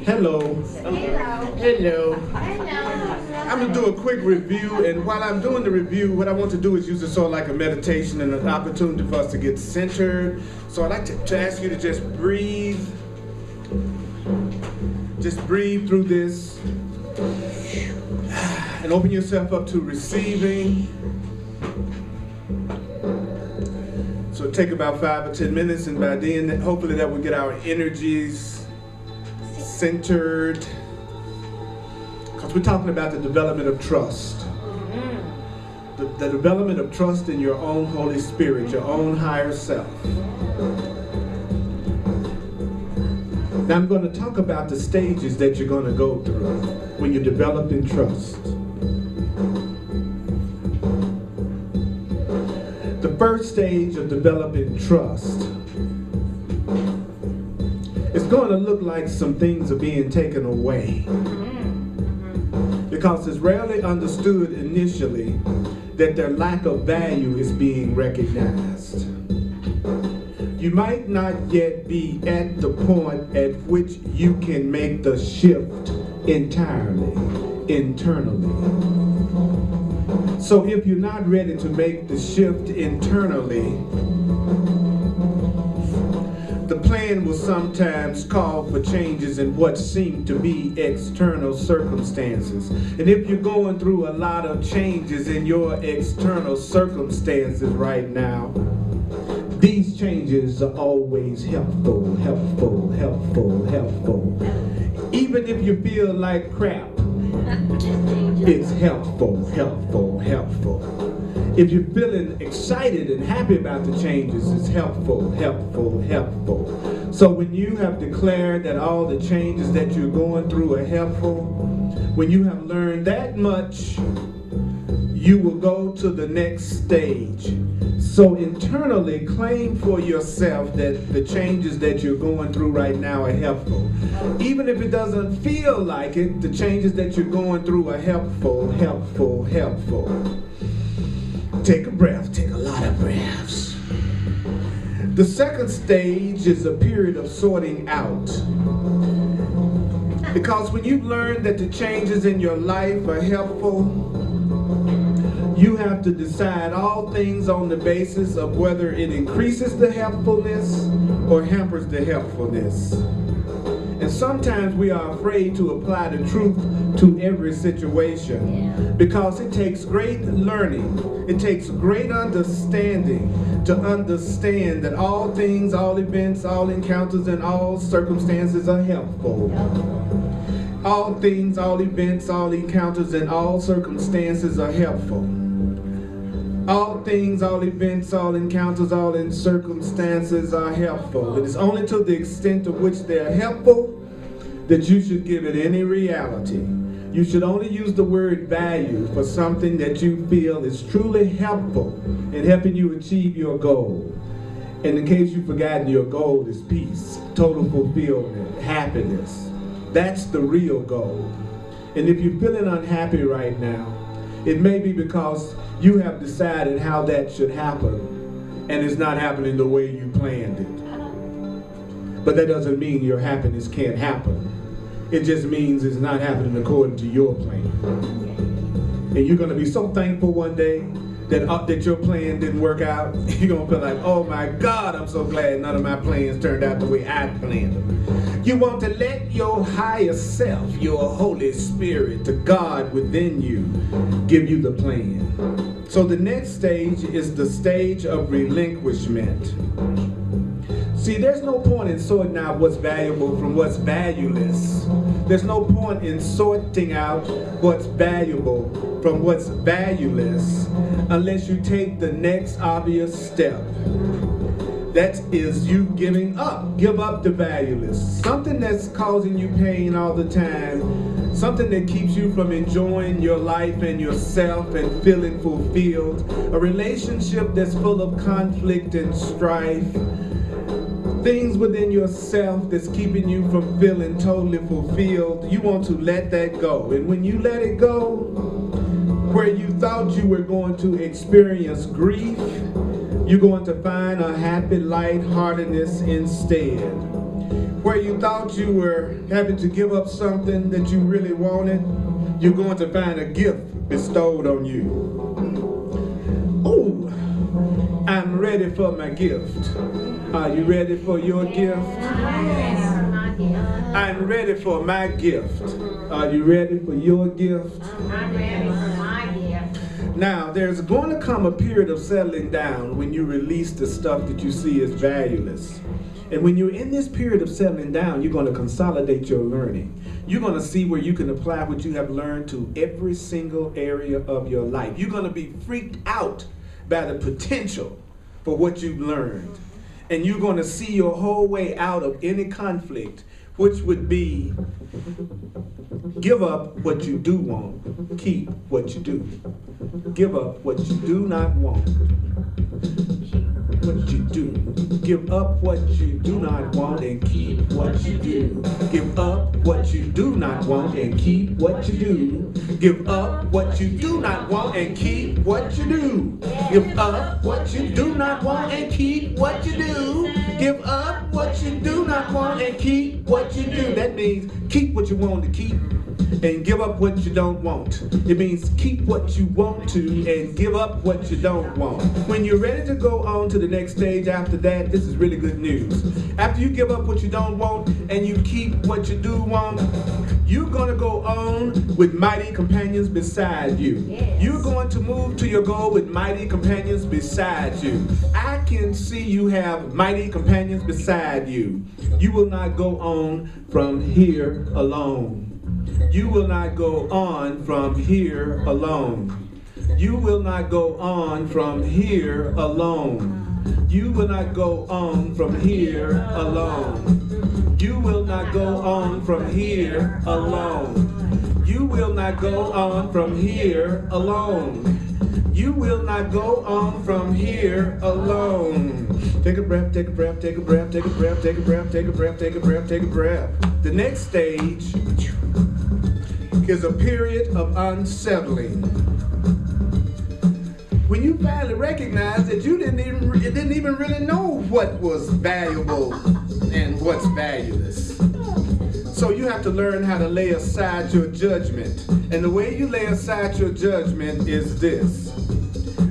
Hello. Hello. Hello. I'm going to do a quick review, and while I'm doing the review, what I want to do is use it sort of like a meditation and an opportunity for us to get centered. So I'd like to ask you to just breathe. Just breathe through this and open yourself up to receiving. So take about 5 or 10 minutes, and by then, hopefully that will get our energies centered. Because we're talking about the development of trust. The development of trust in your own Holy Spirit, your own higher self. Now I'm going to talk about the stages that you're going to go through when you're developing trust. The first stage of developing trust is going to look like some things are being taken away. Because it's rarely understood initially that their lack of value is being recognized. You might not yet be at the point at which you can make the shift entirely, internally. So if you're not ready to make the shift internally, the plan will sometimes call for changes in what seem to be external circumstances. And if you're going through a lot of changes in your external circumstances right now, these changes are always helpful. Even if you feel like crap, it's helpful. If you're feeling excited and happy about the changes, it's helpful. So when you have declared that all the changes that you're going through are helpful, when you have learned that much, you will go to the next stage. So internally, claim for yourself that the changes that you're going through right now are helpful. Even if it doesn't feel like it, the changes that you're going through are helpful. Take a breath, take a lot of breaths. The second stage is a period of sorting out. Because when you've learned that the changes in your life are helpful, you have to decide all things on the basis of whether it increases the helpfulness or hampers the helpfulness. And sometimes we are afraid to apply the truth to every situation because it takes great learning, it takes great understanding to understand that all things, all events, all encounters, and all circumstances are helpful. All things, all events, all encounters, and all circumstances are helpful. All things, all events, all encounters, all in circumstances are helpful. It is only to the extent to which they are helpful that you should give it any reality. You should only use the word value for something that you feel is truly helpful in helping you achieve your goal. And in case you've forgotten, your goal is peace, total fulfillment, happiness. That's the real goal. And if you're feeling unhappy right now, it may be because you have decided how that should happen, and it's not happening the way you planned it. But that doesn't mean your happiness can't happen. It just means it's not happening according to your plan. And you're going to be so thankful one day that your plan didn't work out. You're going to feel like, oh my God, I'm so glad none of my plans turned out the way I planned them. You want to let your higher self, your Holy Spirit, the God within you, give you the plan. So the next stage is the stage of relinquishment. See, there's no point in sorting out what's valuable from what's valueless. There's no point in sorting out what's valuable from what's valueless unless you take the next obvious step. That is you giving up. Give up the valueless. Something that's causing you pain all the time. Something that keeps you from enjoying your life and yourself and feeling fulfilled. A relationship that's full of conflict and strife. Things within yourself that's keeping you from feeling totally fulfilled. You want to let that go. And when you let it go, where you thought you were going to experience grief, you're going to find a happy lightheartedness instead. where you thought you were having to give up something that you really wanted, you're going to find a gift bestowed on you. Oh, I'm ready for my gift. Are you ready for your gift? I'm ready for my gift. Are you ready for your gift? I'm ready for my gift. Now, there's going to come a period of settling down when you release the stuff that you see as valueless. And when you're in this period of settling down, you're going to consolidate your learning. You're going to see where you can apply what you have learned to every single area of your life. You're going to be freaked out by the potential for what you've learned. And you're going to see your whole way out of any conflict, which would be give up what you do want, keep what you do. Give up what you do not want. What you do. Give up what you do not want and keep what you do. Give up what you do not want and keep what you do. Give up what you do not want and keep what you do. Give up what you do not want and keep what you do. Give up what you do not want and keep what you do. That means keep what you want to keep and give up what you don't want. It means keep what you want to and give up what you don't want. When you're ready to go on to the next stage after that, this is really good news. After you give up what you don't want and you keep what you do want, you're going to go on with mighty companions beside you. You're going to move to your goal with mighty companions beside you. I can see you have mighty companions beside you. You will not go on from here alone. You will not go on from here alone. You will not go on from here alone. You will not go on from here alone. You will not go on from here alone. You will not go on from here alone. You will not go on from here alone. Take a breath, take a breath, take a breath, take a breath, take a breath, take a breath, take a breath, take a breath. The next stage is a period of unsettling. When you finally recognize that you didn't even really know what was valuable and what's valueless. So you have to learn how to lay aside your judgment. And the way you lay aside your judgment is this.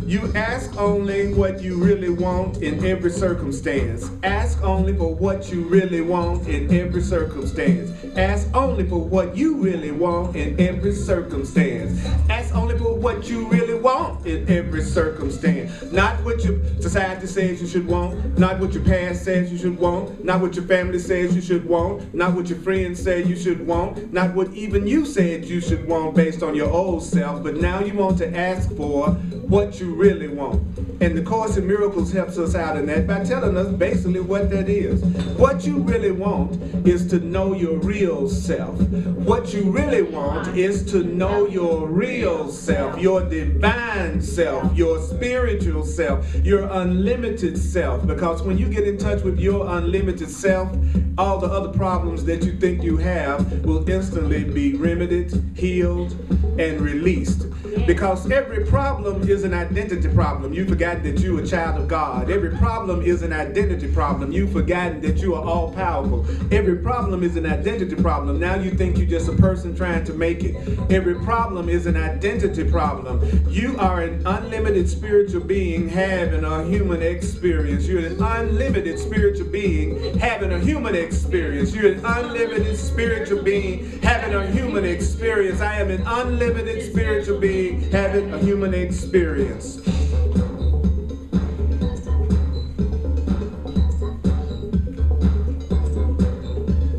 You ask only what you really want in every circumstance. Ask only for what you really want in every circumstance. Ask only for what you really want in every circumstance. Ask only for what you really want in every circumstance. Not what your society says you should want. Not what your past says you should want. Not what your family says you should want. Not what your friends say you should want. Not what even you said you should want based on your old self. But now you want to ask for what you really want. And the Course in Miracles helps us out in that by telling us basically what that is. What you really want is to know your real self. What you really want is to know your real self, your divine self, your spiritual self, your unlimited self. Because when you get in touch with your unlimited self, all the other problems that you think you have will instantly be remedied, healed, and released. Because every problem is an identity problem. You've forgotten that you're a child of God. Every problem is an identity problem. You've forgotten that you are all powerful. Every problem is an identity problem. Now you think you're just a person trying to make it. Every problem is an identity problem. You are an unlimited spiritual being having a human experience. You're an unlimited spiritual being having a human experience. You're an unlimited spiritual being having a human experience. I am an unlimited spiritual being having a human experience.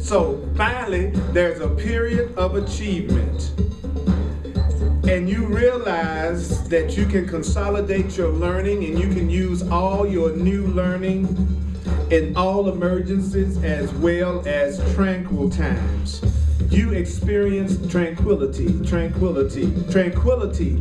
So finally, there's a period of achievement. And you realize that you can consolidate your learning and you can use all your new learning in all emergencies as well as tranquil times. You experience tranquility, tranquility, tranquility, tranquility.